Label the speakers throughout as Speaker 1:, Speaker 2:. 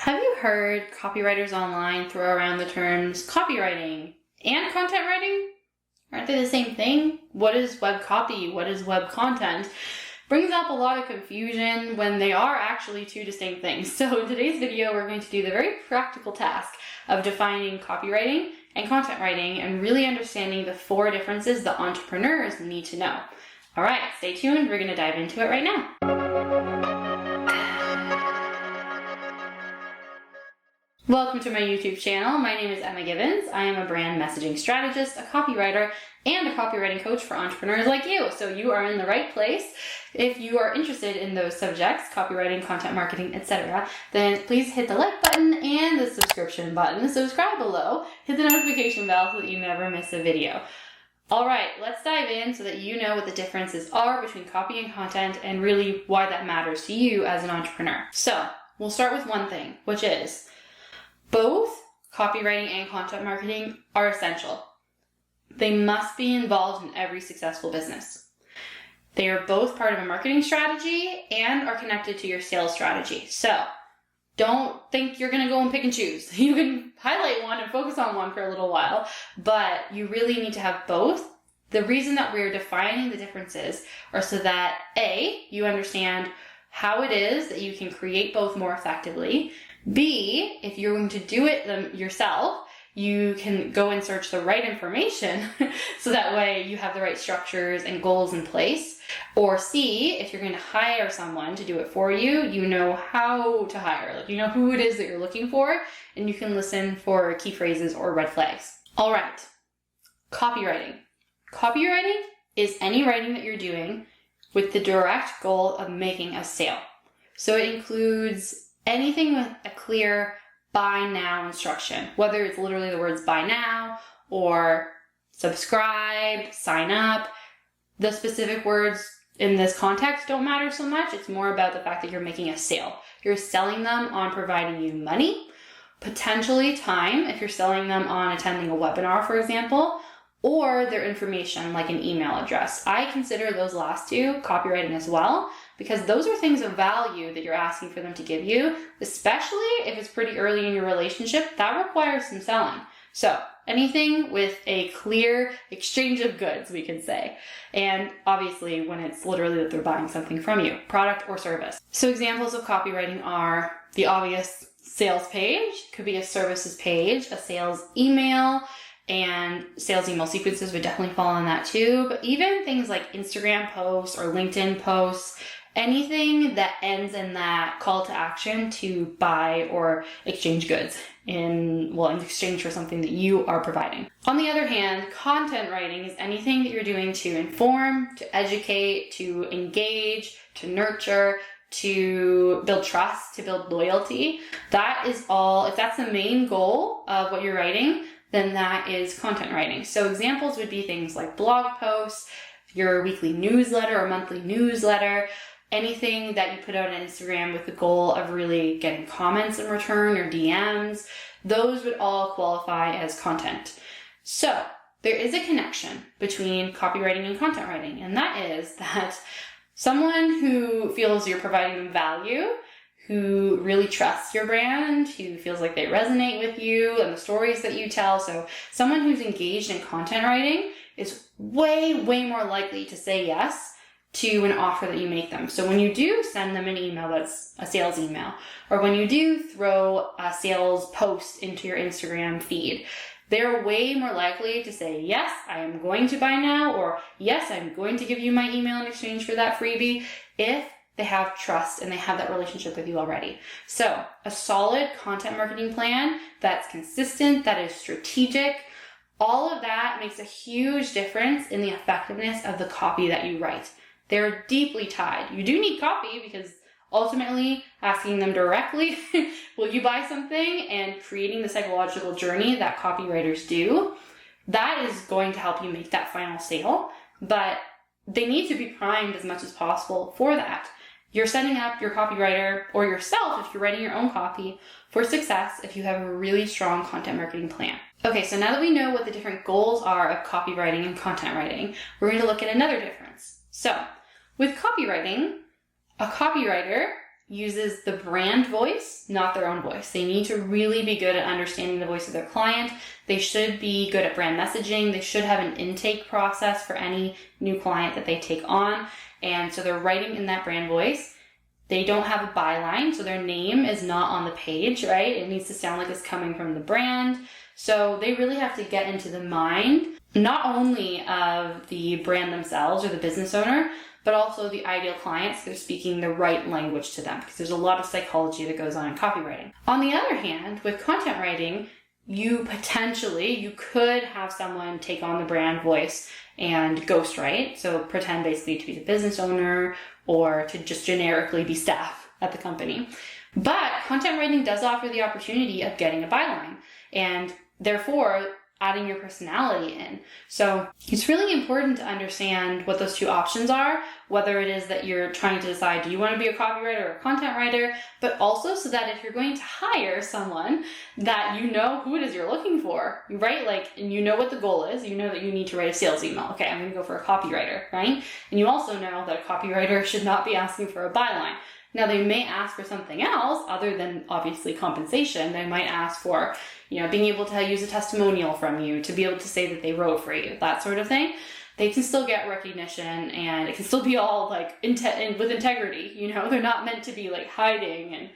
Speaker 1: Have you heard copywriters online throw around the terms copywriting and content writing? Aren't they the same thing? What is web copy? What is web content? Brings up a lot of confusion when they are actually two distinct things. So in today's video, we're going to do the very practical task of defining copywriting and content writing and really understanding the 4 differences that entrepreneurs need to know. All right, stay tuned. We're going to dive into it right now. Welcome to my YouTube channel. My name is Emma Gibbons. I am a brand messaging strategist, a copywriter, and a copywriting coach for entrepreneurs like you. So you are in the right place. If you are interested in those subjects, copywriting, content marketing, etc., then please hit the like button and the subscription button. Subscribe below. Hit the notification bell so that you never miss a video. All right, let's dive in so that you know what the differences are between copy and content and really why that matters to you as an entrepreneur. So we'll start with one thing, which is both copywriting and content marketing are essential. They must be involved in every successful business. They are both part of a marketing strategy and are connected to your sales strategy. So don't think you're going to go and pick and choose. You can highlight one and focus on one for a little while, but you really need to have both. The reason that we're defining the differences are so that A, you understand how it is that you can create both more effectively. B, if you're going to do it yourself, you can go and search the right information so that way you have the right structures and goals in place. Or C, if you're going to hire someone to do it for you, you know how to hire. Like, you know who it is that you're looking for, and you can listen for key phrases or red flags. All right, copywriting. Copywriting is any writing that you're doing with the direct goal of making a sale. So it includes anything with a clear buy now instruction, whether it's literally the words buy now or subscribe, sign up. The specific words in this context don't matter so much. It's more about the fact that you're making a sale. You're selling them on providing you money, potentially time if you're selling them on attending a webinar, for example, or their information like an email address. I consider those last two copywriting as well, because those are things of value that you're asking for them to give you, especially if it's pretty early in your relationship. That requires some selling. So anything with a clear exchange of goods, we can say. And obviously when it's literally that they're buying something from you, product or service. So examples of copywriting are the obvious sales page, could be a services page, a sales email, and sales email sequences would definitely fall in that too. But even things like Instagram posts or LinkedIn posts, anything that ends in that call to action to buy or exchange goods in exchange for something that you are providing. On the other hand, content writing is anything that you're doing to inform, to educate, to engage, to nurture, to build trust, to build loyalty. That is all. If that's the main goal of what you're writing, then that is content writing. So examples would be things like blog posts, your weekly newsletter or monthly newsletter, anything that you put out on Instagram with the goal of really getting comments in return or DMs. Those would all qualify as content. So there is a connection between copywriting and content writing, and that is that someone who feels you're providing them value, who really trusts your brand, who feels like they resonate with you and the stories that you tell. So someone who's engaged in content writing is way, way more likely to say yes to an offer that you make them. So when you do send them an email that's a sales email, or when you do throw a sales post into your Instagram feed, they're way more likely to say, yes, I am going to buy now, or yes, I'm going to give you my email in exchange for that freebie, if they have trust and they have that relationship with you already. So a solid content marketing plan that's consistent, that is strategic, all of that makes a huge difference in the effectiveness of the copy that you write. They're deeply tied. You do need copy because ultimately asking them directly, will you buy something, and creating the psychological journey that copywriters do, that is going to help you make that final sale. But they need to be primed as much as possible for that. You're setting up your copywriter or yourself, if you're writing your own copy, for success if you have a really strong content marketing plan. Okay, so now that we know what the different goals are of copywriting and content writing, we're going to look at another difference. So with copywriting, a copywriter uses the brand voice, not their own voice. They need to really be good at understanding the voice of their client. They should be good at brand messaging. They should have an intake process for any new client that they take on. And so they're writing in that brand voice. They don't have a byline, so their name is not on the page, right? It needs to sound like it's coming from the brand. So they really have to get into the mind, not only of the brand themselves or the business owner, but also the ideal clients. They're speaking the right language to them, because there's a lot of psychology that goes on in copywriting. On the other hand, with content writing, you could have someone take on the brand voice and ghostwrite. So pretend basically to be the business owner or to just generically be staff at the company. But content writing does offer the opportunity of getting a byline and therefore adding your personality in. So it's really important to understand what those two options are, whether it is that you're trying to decide, do you want to be a copywriter or a content writer, but also so that if you're going to hire someone, that you know who it is you're looking for, right? Like, and you know what the goal is. You know that you need to write a sales email. Okay, I'm going to go for a copywriter, right? And you also know that a copywriter should not be asking for a byline. Now, they may ask for something else other than obviously compensation. They might ask for, being able to use a testimonial from you, to be able to say that they wrote for you, that sort of thing. They can still get recognition, and it can still be all like with integrity. They're not meant to be like hiding, and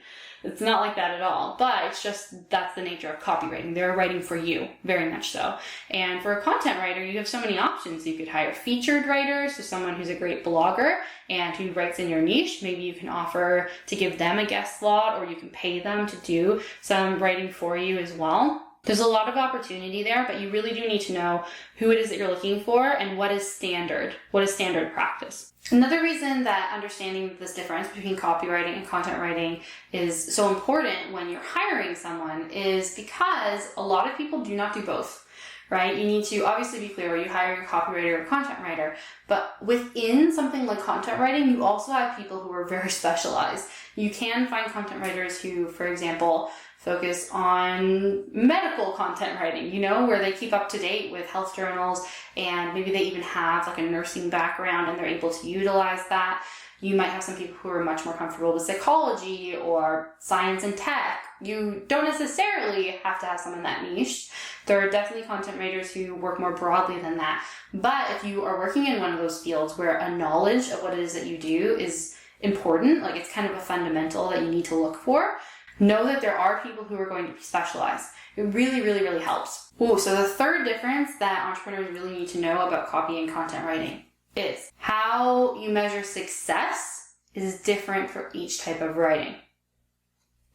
Speaker 1: it's not like that at all. But it's just, that's the nature of copywriting. They're writing for you, very much so. And for a content writer, you have so many options. You could hire featured writers, so someone who's a great blogger and who writes in your niche. Maybe you can offer to give them a guest slot, or you can pay them to do some writing for you as well. There's a lot of opportunity there, but you really do need to know who it is that you're looking for and what is standard practice. Another reason that understanding this difference between copywriting and content writing is so important when you're hiring someone is because a lot of people do not do both, right? You need to obviously be clear, are you hiring a copywriter or a content writer? But within something like content writing, you also have people who are very specialized. You can find content writers who, for example, focus on medical content writing, where they keep up to date with health journals, and maybe they even have like a nursing background and they're able to utilize that. You might have some people who are much more comfortable with psychology or science and tech. You don't necessarily have to have someone that niche. There are definitely content writers who work more broadly than that. But if you are working in one of those fields where a knowledge of what it is that you do is important, like it's kind of a fundamental that you need to look for, know that there are people who are going to be specialized. It really, really, really helps. So the third difference that entrepreneurs really need to know about copy and content writing is how you measure success is different for each type of writing.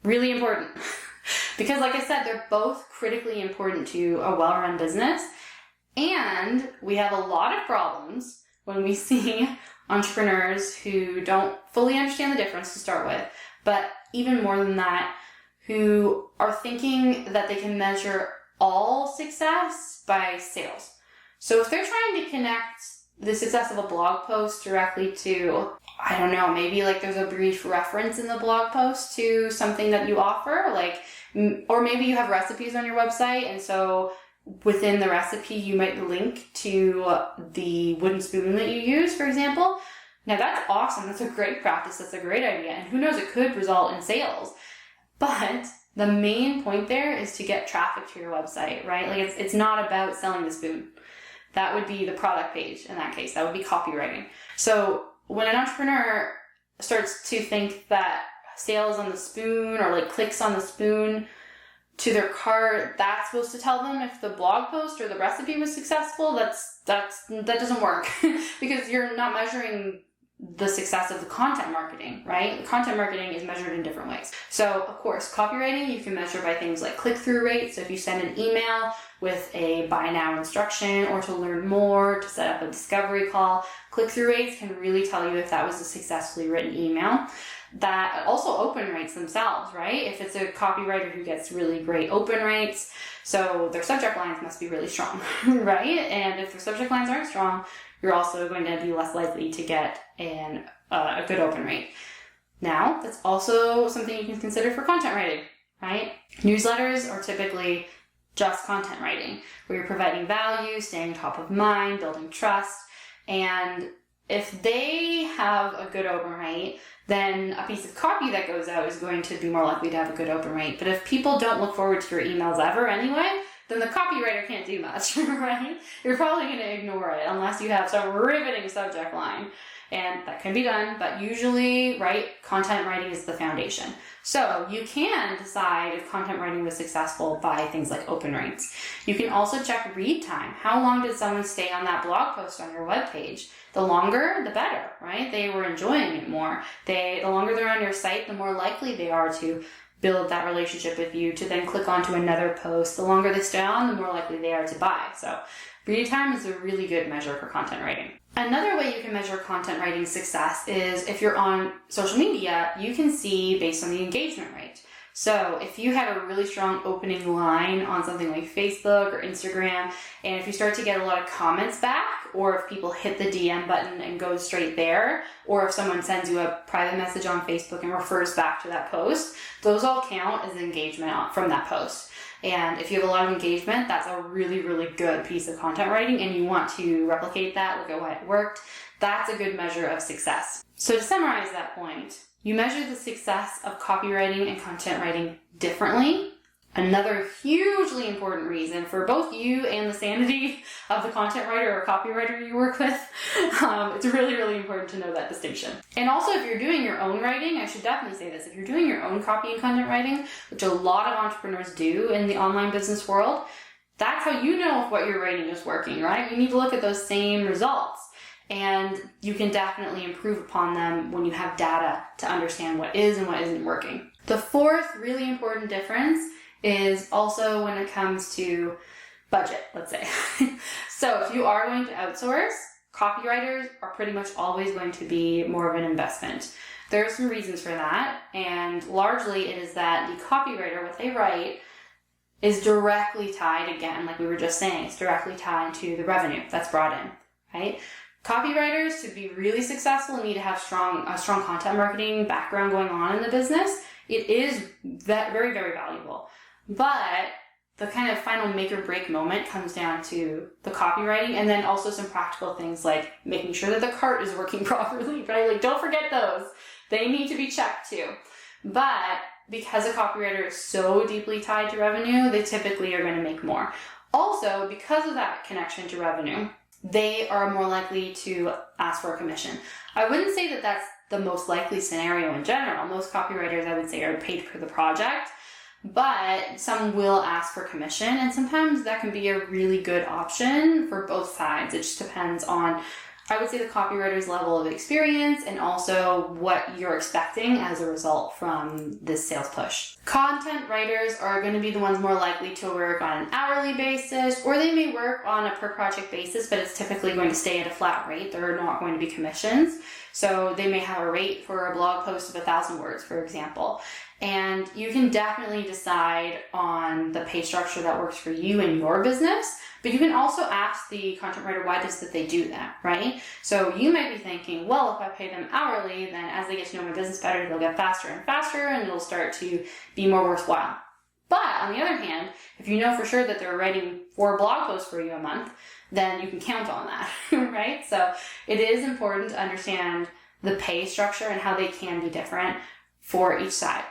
Speaker 1: Really important. Because like I said, they're both critically important to a well-run business. And we have a lot of problems when we see entrepreneurs who don't fully understand the difference to start with, but even more than that, who are thinking that they can measure all success by sales. So if they're trying to connect the success of a blog post directly to, I don't know, maybe like there's a brief reference in the blog post to something that you offer, or maybe you have recipes on your website, and so within the recipe you might link to the wooden spoon that you use, for example. Now that's awesome. That's a great practice. That's a great idea. And who knows, it could result in sales. But the main point there is to get traffic to your website, right? Like it's not about selling the spoon. That would be the product page in that case. That would be copywriting. So when an entrepreneur starts to think that sales on the spoon or like clicks on the spoon to their cart, that's supposed to tell them if the blog post or the recipe was successful, that doesn't work because you're not measuring the success of the content marketing, right? Content marketing is measured in different ways. So of course, copywriting you can measure by things like click-through rates. So if you send an email with a buy now instruction or to learn more, to set up a discovery call, click-through rates can really tell you if that was a successfully written email. That also open rates themselves, right? If it's a copywriter who gets really great open rates, so their subject lines must be really strong, right? And if their subject lines aren't strong, you're also going to be less likely to get a good open rate. Now, that's also something you can consider for content writing, right? Newsletters are typically just content writing, where you're providing value, staying top of mind, building trust, and if they have a good open rate, then a piece of copy that goes out is going to be more likely to have a good open rate. But if people don't look forward to your emails ever anyway, then the copywriter can't do much, right? You're probably going to ignore it unless you have some riveting subject line. And that can be done, but usually, right, content writing is the foundation. So you can decide if content writing was successful by things like open rates. You can also check read time. How long did someone stay on that blog post on your webpage? The longer, the better, right? They were enjoying it more. The longer they're on your site, the more likely they are to build that relationship with you, to then click onto another post. The longer they stay on, the more likely they are to buy. So read time is a really good measure for content writing. Another way you can measure content writing success is if you're on social media, you can see based on the engagement rate. So if you have a really strong opening line on something like Facebook or Instagram, and if you start to get a lot of comments back, or if people hit the DM button and go straight there, or if someone sends you a private message on Facebook and refers back to that post, those all count as engagement from that post. And if you have a lot of engagement, that's a really, really good piece of content writing, and you want to replicate that, look at why it worked. That's a good measure of success. So to summarize that point, you measure the success of copywriting and content writing differently. Another hugely important reason for both you and the sanity of the content writer or copywriter you work with. It's really, really important to know that distinction. And also, if you're doing your own writing, I should definitely say this, if you're doing your own copy and content writing, which a lot of entrepreneurs do in the online business world, that's how you know if what you're writing is working, right? You need to look at those same results. And you can definitely improve upon them when you have data to understand what is and what isn't working. The fourth really important difference is also when it comes to budget, let's say. So if you are going to outsource, copywriters are pretty much always going to be more of an investment. There are some reasons for that, and largely it is that the copywriter, what they write, is directly tied, again, like we were just saying, it's directly tied to the revenue that's brought in, right? Copywriters, to be really successful, need to have a strong content marketing background going on in the business. It is very, very valuable. But the kind of final make or break moment comes down to the copywriting, and then also some practical things like making sure that the cart is working properly, right? Like, don't forget those. They need to be checked too. But because a copywriter is so deeply tied to revenue, they typically are going to make more. Also, because of that connection to revenue, they are more likely to ask for a commission. I wouldn't say that that's the most likely scenario in general. Most copywriters, I would say, are paid per the project, but some will ask for commission, and sometimes that can be a really good option for both sides. It just depends on, I would say, the copywriter's level of experience and also what you're expecting as a result from this sales push. Content writers are going to be the ones more likely to work on an hourly basis, or they may work on a per project basis, but it's typically going to stay at a flat rate. There are not going to be commissions. So they may have a rate for a blog post of 1,000 words, for example. And you can definitely decide on the pay structure that works for you and your business, but you can also ask the content writer why it is that they do that, right? So you might be thinking, well, if I pay them hourly, then as they get to know my business better, they'll get faster and faster, and it'll start to be more worthwhile. But on the other hand, if you know for sure that they're writing 4 blog posts for you a month, then you can count on that, right? So it is important to understand the pay structure and how they can be different for each side.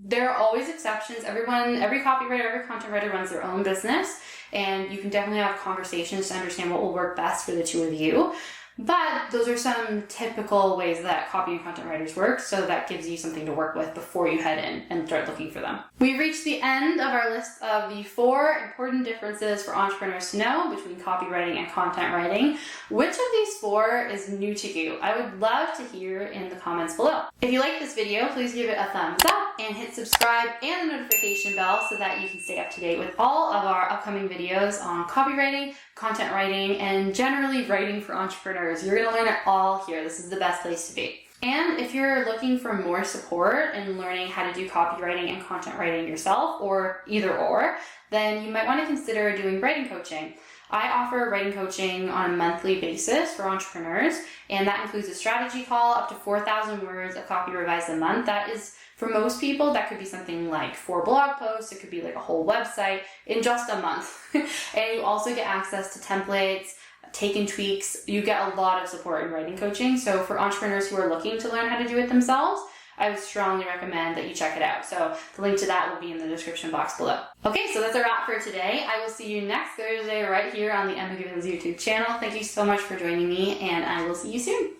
Speaker 1: There are always exceptions. Every copywriter, every content writer runs their own business, and you can definitely have conversations to understand what will work best for the two of you. But those are some typical ways that copy and content writers work, so that gives you something to work with before you head in and start looking for them. We've reached the end of our list of the 4 important differences for entrepreneurs to know between copywriting and content writing. Which of these 4 is new to you? I would love to hear in the comments below. If you like this video, please give it a thumbs up and hit subscribe and the notification bell so that you can stay up to date with all of our upcoming videos on copywriting, content writing, and generally writing for entrepreneurs. You're going to learn it all here. This is the best place to be. And if you're looking for more support in learning how to do copywriting and content writing yourself, or either or, then you might want to consider doing writing coaching. I offer writing coaching on a monthly basis for entrepreneurs, and that includes a strategy call up to 4,000 words of copy revised a month. That is, for most people, that could be something like 4 blog posts. It could be like a whole website in just a month. And you also get access to templates, taken tweaks. You get a lot of support in writing coaching. So for entrepreneurs who are looking to learn how to do it themselves, I would strongly recommend that you check it out. So the link to that will be in the description box below. Okay, so that's a wrap for today. I will see you next Thursday right here on the Emma Gibbons YouTube channel. Thank you so much for joining me, and I will see you soon.